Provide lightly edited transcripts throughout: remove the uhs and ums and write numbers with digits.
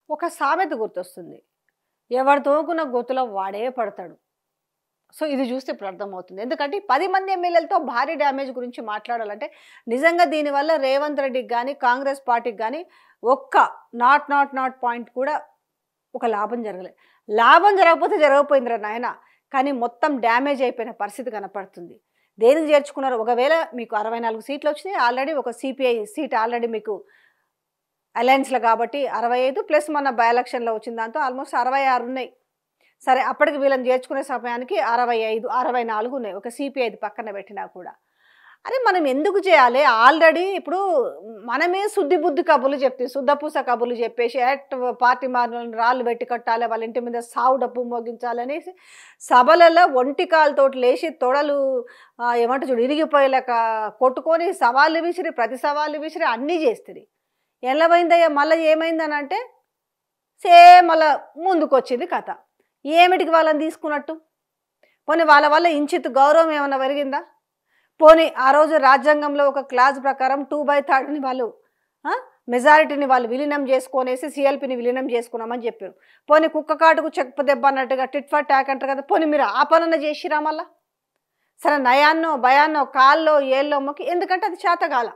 ఒక సామెత గుర్తొస్తుంది. ఎవడు తోముకున్న గోతిలో వాడే పడతాడు. సో, ఇది చూస్తే ఇప్పుడు అర్థమవుతుంది. ఎందుకంటే 10 మంది ఎమ్మెల్యేలతో భారీ డ్యామేజ్ గురించి మాట్లాడాలంటే నిజంగా దీనివల్ల రేవంత్ రెడ్డికి గాని, కాంగ్రెస్ పార్టీకి గాని ఒక్క నాట్ పాయింట్ కూడా ఒక లాభం జరగలేదు. లాభం జరగకపోతే జరగకపోయిందిరా నాయన. కానీ మొత్తం డ్యామేజ్ అయిపోయిన పరిస్థితి కనపడుతుంది. దేనికి చేర్చుకున్నారు? ఒకవేళ మీకు 64 సీట్లు వచ్చినాయి. ఆల్రెడీ ఒక సిపిఐ సీట్ ఆల్రెడీ మీకు అలయన్స్‌లో కాబట్టి 65 ప్లస్ మొన్న బై ఎలక్షన్‌లో వచ్చిన దాంతో ఆల్మోస్ట్ 66 ఉన్నాయి. సరే అప్పటికి వీళ్ళని చేర్చుకునే సమయానికి 65, 64 ఉన్నాయి. ఒక సిపిఐది పక్కన పెట్టినా కూడా. అరే మనం ఎందుకు చేయాలి? ఆల్రెడీ ఇప్పుడు మనమే శుద్ధి బుద్ధి కబుర్లు చెప్తే శుద్ధపూస కబుర్లు చెప్పేసి పార్టీ మారిన రాళ్ళు పెట్టి కట్టాలి, వాళ్ళ ఇంటి మీద సావు డప్పు మోగించాలనేసి సభలలో ఒంటి కాలుతోటి లేచి తొడలు ఏమంటే చూడు ఇరిగిపోయేలాక కొట్టుకొని సవాళ్ళు విసిరి ప్రతి సవాళ్ళు విసిరి అన్నీ చేస్తుంది. ఎల్లబోయిందయ్యా మళ్ళీ ఏమైందని అంటే సేమ్ మళ్ళా ముందుకు వచ్చింది కథ. ఏమిటికి వాళ్ళని తీసుకున్నట్టు? పోనీ వాళ్ళ వల్ల ఇంచిత్ గౌరవం ఏమైనా పెరిగిందా? పోనీ ఆ రోజు రాజ్యాంగంలో ఒక క్లాజ్ ప్రకారం 2/3 వాళ్ళు మెజారిటీని వాళ్ళు విలీనం చేసుకొనేసి సిఎల్పిని విలీనం చేసుకున్నామని చెప్పారు. పోనీ కుక్క కాటుకు చెక్క దెబ్బ అన్నట్టుగా టిట్ ఫర్ టాక్ అంటారు కదా, పోనీ మీరు ఆ పనున్న చేసిరా మళ్ళా? సరే నయాన్నో భయాన్నో కాల్లో ఏళ్ళో మొక్కి, ఎందుకంటే అది చేతగాల.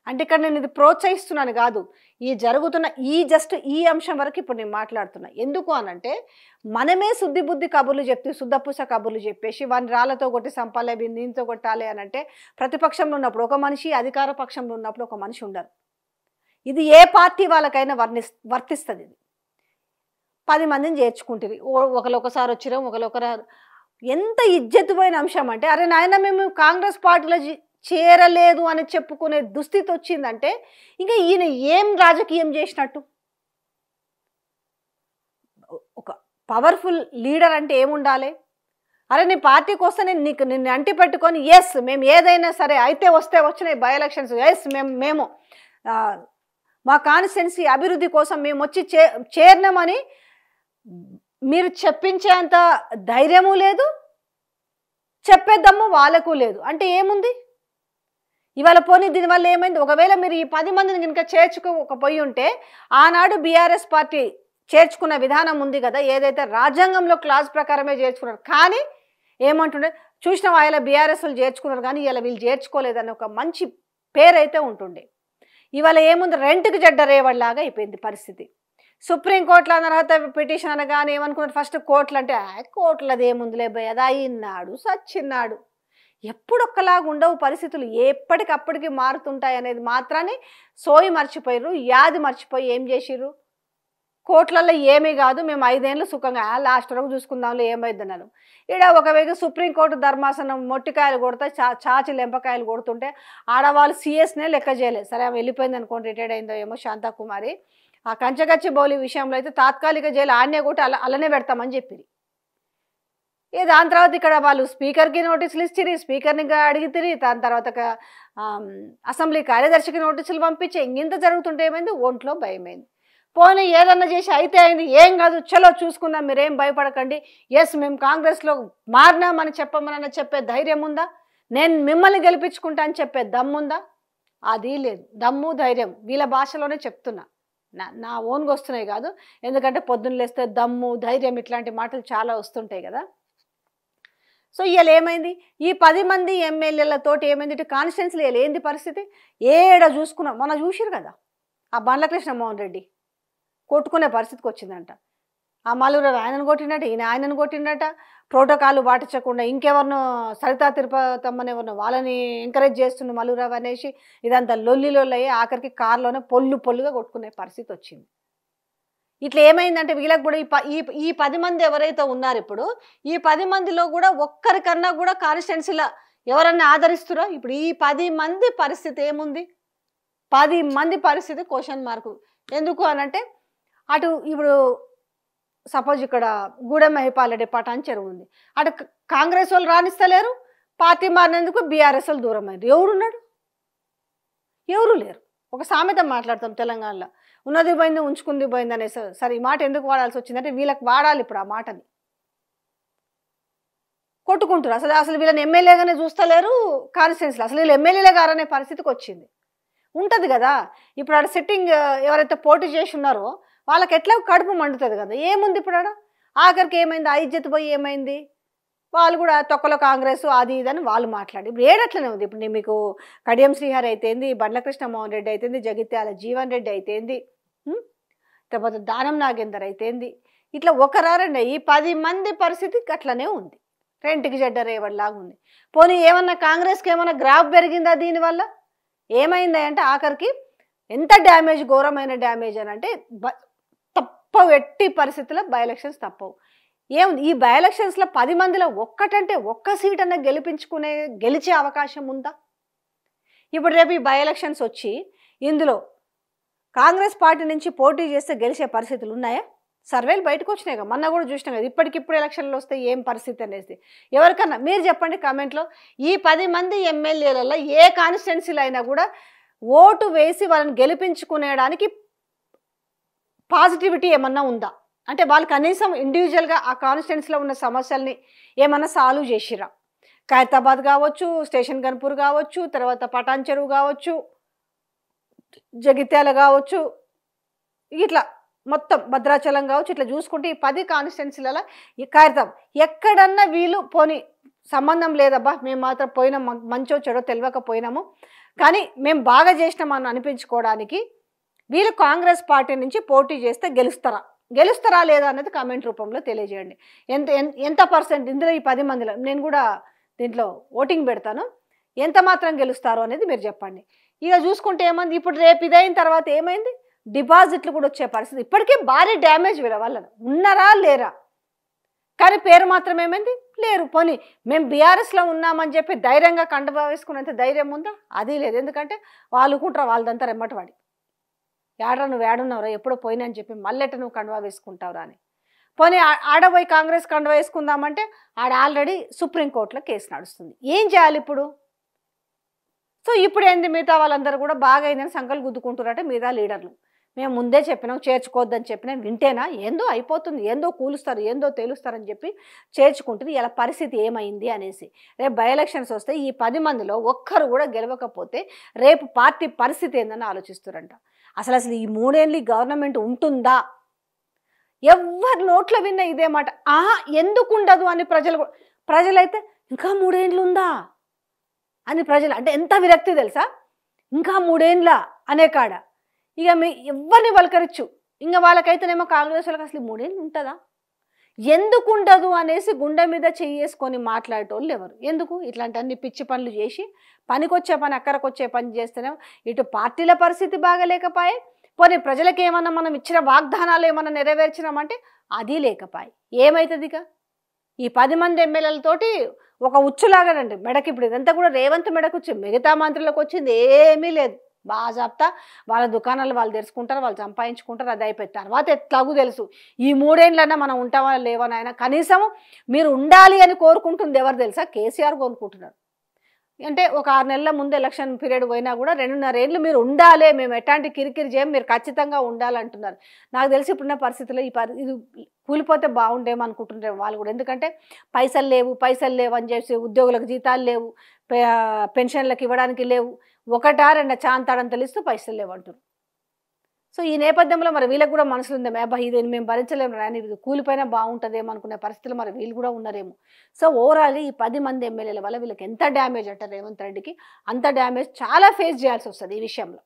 అంటే ఇక్కడ నేను ఇది ప్రోత్సహిస్తున్నాను కాదు, ఈ జరుగుతున్న జస్ట్ ఈ అంశం వరకు ఇప్పుడు నేను మాట్లాడుతున్నా. ఎందుకు అనంటే మనమే శుద్ధి బుద్ధి కబుర్లు చెప్తూ శుద్ధపూస కబుర్లు చెప్పేసి వాడిని రాళ్ళతో కొట్టి సంపాలే దీంతో కొట్టాలి అని అంటే ప్రతిపక్షంలో ఉన్నప్పుడు ఒక మనిషి, అధికార పక్షంలో ఉన్నప్పుడు ఒక మనిషి ఉండరు. ఇది ఏ పార్టీ వాళ్ళకైనా వర్తిస్తుంది. ఇది 10 మందిని చేర్చుకుంటుంది. ఒకసారి వచ్చిరాం ఒకరు. ఎంత ఇజ్జతుపోయిన అంశం అంటే అరే నాయన మేము కాంగ్రెస్ పార్టీలో చేరలేదు అని చెప్పుకునే దుస్థితి వచ్చిందంటే ఇంకా ఈయన ఏం రాజకీయం చేసినట్టు? ఒక పవర్ఫుల్ లీడర్ అంటే ఏముండాలి? అరే నీ పార్టీకి వస్తే నేను నిన్ను అంటి పెట్టుకొని ఎస్ మేము ఏదైనా సరే అయితే వచ్చినాయి బై ఎలక్షన్స్, ఎస్ మేము మా కాన్స్టిట్యున్సీ అభివృద్ధి కోసం మేము వచ్చి చేరినామని మీరు చెప్పించేంత ధైర్యము లేదు, చెప్పేద్దాము వాళ్ళకు లేదు. అంటే ఏముంది ఇవాళ? పోనీ దీనివల్ల ఏమైంది? ఒకవేళ మీరు ఈ 10 మందిని కనుక చేర్చుకోకపోయి ఉంటే ఆనాడు బీఆర్ఎస్ పార్టీ చేర్చుకున్న విధానం ఉంది కదా, ఏదైతే రాజ్యాంగంలో క్లాజ్ ప్రకారమే చేర్చుకున్నారు. కానీ ఏమంటుండే చూసిన వాళ్ళ బీఆర్ఎస్లు చేర్చుకున్నారు కానీ ఇలా వీళ్ళు చేర్చుకోలేదని ఒక మంచి పేరు అయితే ఉంటుండే. ఇవాళ ఏముంది? రెంట్కి జడ్డరేవాళ్ళలాగా అయిపోయింది పరిస్థితి. సుప్రీంకోర్టులో అనర్హత పిటిషన్ అనగానే ఏమనుకున్నారు? ఫస్ట్ కోర్టులు అంటే కోర్టులది ఏముందిలే భయ్, అది అయినాడు సచ్చిన్నాడు. ఎప్పుడొక్కలాగా ఉండవు పరిస్థితులు, ఎప్పటికప్పటికి మారుతుంటాయి అనేది మాత్రాన్ని సోయి మర్చిపోయారు, యాది మర్చిపోయి ఏం చేసిర్రు? కోర్టులలో ఏమీ కాదు మేము 5 ఏళ్ళు సుఖంగా లాస్ట్ వరకు చూసుకుందాంలో ఏమైందన్నారు. ఇక్కడ ఒకవేళ సుప్రీంకోర్టు ధర్మాసనం మొట్టికాయలు కొడితే చాచి లెంపకాయలు కొడుతుంటే ఆడవాళ్ళు సిఎస్నే లెక్క చేయలేదు. సరే ఆమె వెళ్ళిపోయింది అనుకోండి, రిటైర్డ్ అయిందో ఏమో శాంతాకుమారి. ఆ కంచగచ్చి బౌలి విషయంలో అయితే తాత్కాలిక జైలు ఆడనే కొట్టి అలానే పెడతామని చెప్పింది. దాని తర్వాత ఇక్కడ వాళ్ళు స్పీకర్కి నోటీసులు ఇచ్చిరి, స్పీకర్ని అడిగితిరి, దాని తర్వాత అసెంబ్లీ కార్యదర్శికి నోటీసులు పంపించి ఇంత జరుగుతుంటే ఏమైంది? ఒంట్లో భయమైంది. పోనీ ఏదన్నా చేసి అయితే అయింది, ఏం కాదు చలో చూసుకుందాం, మీరేం భయపడకండి, ఎస్ మేము కాంగ్రెస్లో మారినామని చెప్పమని చెప్పే ధైర్యం ఉందా? నేను మిమ్మల్ని గెలిపించుకుంటా అని చెప్పే దమ్ముందా? అది లేదు. దమ్ము ధైర్యం వీళ్ళ భాషలోనే చెప్తున్నా, నా ఓన్గా వస్తున్నాయి కాదు. ఎందుకంటే పొద్దున్న లేస్తే దమ్ము ధైర్యం ఇట్లాంటి మాటలు చాలా వస్తుంటాయి కదా. సో ఇవాళ ఏమైంది? ఈ 10 మంది ఎమ్మెల్యేలతోటి ఏమైంది? ఇటు కాన్స్టిట్యున్సీలో ఇవాళ ఏంది పరిస్థితి? ఏడ చూసుకున్నాం మొన్న చూసిరు కదా, ఆ బండ్ల కృష్ణమోహన్ రెడ్డి కొట్టుకునే పరిస్థితికి వచ్చిందంట. ఆ మల్లూరావు ఆయనను కొట్టినట్ట, ఈయన ఆయనను కొట్టినట్ట. ప్రోటోకాల్ పాటించకుండా ఇంకెవరినో సరితా తిరుపతమ్మని ఎవరినో వాళ్ళని ఎంకరేజ్ చేస్తున్న మల్లూరావు అనేసి ఇదంతా లొల్లిలొల్లయ్యి ఆఖరికి కారులోనే పొల్లుగా కొట్టుకునే పరిస్థితి వచ్చింది. ఇట్లా ఏమైందంటే వీళ్ళకి కూడా ఈ 10 మంది ఎవరైతే ఉన్నారు ఇప్పుడు, ఈ 10 మందిలో కూడా ఒక్కరికన్నా కూడా కాన్స్టిట్యున్సీలో ఎవరన్నా ఆదరిస్తురా? ఇప్పుడు ఈ 10 మంది పరిస్థితి ఏముంది? 10 మంది పరిస్థితి క్వశ్చన్ మార్కు. ఎందుకు అనంటే అటు ఇప్పుడు సపోజ్ ఇక్కడ గూడెం మహిపాలరెడ్డి పటాన్ చెరువు ఉంది, అటు కాంగ్రెస్ వాళ్ళు రాణిస్తలేరు, పార్టీ మారినందుకు బీఆర్ఎస్ వాళ్ళు దూరం అయ్యారు. ఎవరున్నాడు? ఎవరు లేరు. ఒక సామెత మాట్లాడతాం తెలంగాణలో, ఉన్నది పోయింది ఉంచుకుంది పోయింది అనేసి. సరే ఈ మాట ఎందుకు వాడాల్సి వచ్చిందంటే వీళ్ళకి వాడాలి ఇప్పుడు ఆ మాటని. కొట్టుకుంటారు. అసలు వీళ్ళని ఎమ్మెల్యేగానే చూస్తలేరు కాన్స్టిట్యున్సీలో, అసలు వీళ్ళు ఎమ్మెల్యేలే గారనే పరిస్థితికి వచ్చింది. ఉంటుంది కదా. ఇప్పుడు ఆడ సిట్టింగ్ ఎవరైతే పోటీ చేసి ఉన్నారో వాళ్ళకి ఎట్లా కడుపు మండుతుంది కదా. ఏముంది ఇప్పుడు ఆడ? ఆఖరికి ఏమైంది? ఆ ఇజ్జత్ పోయి ఏమైంది? వాళ్ళు కూడా తొక్కలో కాంగ్రెస్ అది ఇది అని వాళ్ళు మాట్లాడి ఇప్పుడు ఏడట్లనే ఉంది. ఇప్పుడు నేను మీకు కడియం శ్రీహరి అయితేంది, బండ్ల కృష్ణమోహన్ రెడ్డి అయితేంది, జగిత్యాల జీవన్ రెడ్డి అయితేంది, తర్వాత దానం నాగేందర్ అయితేంది, ఇట్లా ఒకరారండి ఈ 10 మంది పరిస్థితి అట్లనే ఉంది. రెంటికి జడ్డ రేవడిలాగా ఉంది. పోనీ ఏమన్నా కాంగ్రెస్కి ఏమన్నా గ్రాఫ్ పెరిగిందా దీనివల్ల? ఏమైంది అంటే ఆఖరికి ఎంత డ్యామేజ్, ఘోరమైన డ్యామేజ్ అని అంటే తప్పవు, ఎట్టి పరిస్థితుల్లో బై ఎలక్షన్స్ తప్పవు. ఏముంది ఈ బై ఎలక్షన్స్లో 10 మందిలో ఒక్కటంటే ఒక్క సీట్ అన్న గెలిచే అవకాశం ఉందా? ఇప్పుడు రేపు ఈ బై ఎలక్షన్స్ వచ్చి ఇందులో కాంగ్రెస్ పార్టీ నుంచి పోటీ చేస్తే గెలిచే పరిస్థితులు ఉన్నాయా? సర్వేలు బయటకు వచ్చినాయి కదా, మొన్న కూడా చూసినాం కదా. ఇప్పటికిప్పుడు ఎలక్షన్లు వస్తే ఏం పరిస్థితి అనేసి ఎవరికన్నా మీరు చెప్పండి కామెంట్లో. ఈ 10 మంది ఎమ్మెల్యేలలో ఏ కాన్స్టిట్యున్సీలో అయినా కూడా ఓటు వేసి వాళ్ళని గెలిపించుకునేడానికి పాజిటివిటీ ఏమన్నా ఉందా? అంటే వాళ్ళు కనీసం ఇండివిజువల్గా ఆ కాన్స్టిట్యున్సీలో ఉన్న సమస్యల్ని ఏమన్నా సాల్వ్ చేసిరా? ఖైరతాబాద్ కావచ్చు, స్టేషన్ గన్పూర్ కావచ్చు, తర్వాత పటాన్ చెరువు కావచ్చు, జగిత్యాల కావచ్చు, ఇట్లా మొత్తం భద్రాచలం కావచ్చు, ఇట్లా చూసుకుంటే ఈ 10 కాన్స్టిట్యున్సీలలో ఈ ఖైరతాబాద్ ఎక్కడన్నా వీళ్ళు పోనీ సంబంధం లేదబ్బా మేము మాత్రం పోయినాం, మంచో చెడో తెలియకపోయినాము కానీ మేము బాగా చేసినామని అనిపించుకోవడానికి వీళ్ళు కాంగ్రెస్ పార్టీ నుంచి పోటీ చేస్తే గెలుస్తారా లేదా అనేది కామెంట్ రూపంలో తెలియజేయండి. ఎంత పర్సెంట్ ఇందులో ఈ 10 మందిలో నేను కూడా దీంట్లో ఓటింగ్ పెడతాను, ఎంత మాత్రం గెలుస్తారో అనేది మీరు చెప్పండి. ఇక చూసుకుంటే ఏమైంది, ఇప్పుడు రేపు ఇదైన తర్వాత ఏమైంది, డిపాజిట్లు కూడా వచ్చే పరిస్థితి. ఇప్పటికే భారీ డ్యామేజ్ వీళ్ళ వల్ల ఉన్నారా లేరా, కానీ పేరు మాత్రం ఏమైంది లేరు. పోనీ మేము బీఆర్ఎస్లో ఉన్నామని చెప్పి ధైర్యంగా కండువా వేసుకునేంత ధైర్యం ఉందా? అది లేదు. ఎందుకంటే వాళ్ళు కూడా వాళ్ళదంతా రెమ్మటివాడి ఏడా నువ్వు ఏడున్నావురా ఎప్పుడో పోయినా అని చెప్పి మళ్ళెట నువ్వు కండువా వేసుకుంటావురా అని. పోనీ ఆడపోయి కాంగ్రెస్ కండువా వేసుకుందామంటే ఆడ ఆల్రెడీ సుప్రీంకోర్టులో కేసు నడుస్తుంది. ఏం చేయాలి ఇప్పుడు? సో ఇప్పుడు ఏంది, మిగతా వాళ్ళందరూ కూడా బాగా అయిందని సంకలు గుద్దుకుంటున్నారంటే మిగతా లీడర్లు మేము ముందే చెప్పినాం చేర్చుకోవద్దని చెప్పినా వింటేనా? ఏందో అయిపోతుంది, ఏందో కూలుస్తారు, ఏందో తేలుస్తారని చెప్పి చేర్చుకుంటుంది. ఇలా పరిస్థితి ఏమైంది అనేసి రేపు బై ఎలక్షన్స్ వస్తే ఈ 10 మందిలో ఒక్కరు కూడా గెలవకపోతే రేపు పార్టీ పరిస్థితి ఏందని ఆలోచిస్తారంట. అసలు ఈ 3 ఏళ్ళు గవర్నమెంట్ ఉంటుందా? ఎవరి నోట్లో విన్న ఇదే మాట. ఎందుకు ఉండదు అని ప్రజలైతే ఇంకా 3 ఏళ్ళు ఉందా అని ప్రజలు అంటే ఎంత విరక్తి తెలుసా, ఇంకా 3 ఏళ్ళ అనే కాడ ఇక ఎవరిని పలకరించు. ఇంకా వాళ్ళకైతేనేమో కాంగ్రెస్ వాళ్ళకి అసలు 3 ఏళ్ళు ఉంటుందా, ఎందుకు ఉండదు అనేసి గుండె మీద చేసుకొని మాట్లాడేటోళ్ళు ఎవరు? ఎందుకు ఇట్లాంటి అన్ని పిచ్చి పనులు చేసి పనికొచ్చే పని అక్కడికొచ్చే పని చేస్తేనే ఇటు పార్టీల పరిస్థితి బాగలేకపోయి, పోనీ ప్రజలకు ఏమన్నా మనం ఇచ్చిన వాగ్దానాలు ఏమన్నా నెరవేర్చినామంటే అది లేకపోయి ఏమవుతుంది? ఇక ఈ 10 మంది ఎమ్మెల్యేలతోటి ఒక ఉచ్చులాగానండి మెడకి. ఇప్పుడు ఇదంతా కూడా రేవంత్ మెడకు వచ్చి మిగతా మంత్రులకు వచ్చింది ఏమీ లేదు. బాగా చెప్తా వాళ్ళ దుకాణాలు వాళ్ళు తెరుచుకుంటారు, వాళ్ళు సంపాదించుకుంటారు, అది అయిపోయింది. తర్వాత ఎట్లాగూ తెలుసు ఈ 3 ఏళ్ళన్నా మనం ఉంటామా లేవని. ఆయన కనీసం మీరు ఉండాలి అని కోరుకుంటుంది ఎవరు తెలుసా? కేసీఆర్ కోరుకుంటున్నారు. అంటే ఒక 6 నెలల ముందు ఎలక్షన్ పీరియడ్ పోయినా కూడా 2.5 ఏళ్ళు మీరు ఉండాలి, మేము ఎట్లాంటి కిరికిరి చేయం, మీరు ఖచ్చితంగా ఉండాలంటున్నారు. నాకు తెలిసి ఇప్పుడున్న పరిస్థితుల్లో ఇది కూలిపోతే బాగుండేమో అనుకుంటున్నారు వాళ్ళు కూడా. ఎందుకంటే పైసలు లేవు అని చెప్పి ఉద్యోగులకు జీతాలు లేవు, పెన్షన్లకు ఇవ్వడానికి లేవు, ఒకటా రెండా చాంతాడంతలు ఇస్తూ పైసలు లేవంటారు. సో ఈ నేపథ్యంలో మరి వీళ్ళకి కూడా మనసులు ఉందేమో, అబ్బాయి ఇది మేము భరించలేము రాని, ఇది కూలిపోయినా బాగుంటుందేమో అనుకునే పరిస్థితులు మరి వీళ్ళు కూడా ఉన్నారేమో. సో ఓవరాల్గా ఈ 10 మంది ఎమ్మెల్యేల వల్ల వీళ్ళకి ఎంత డ్యామేజ్ అంటారు రేవంత్ రెడ్డికి, అంత డ్యామేజ్ చాలా ఫేస్ చేయాల్సి వస్తుంది ఈ విషయంలో.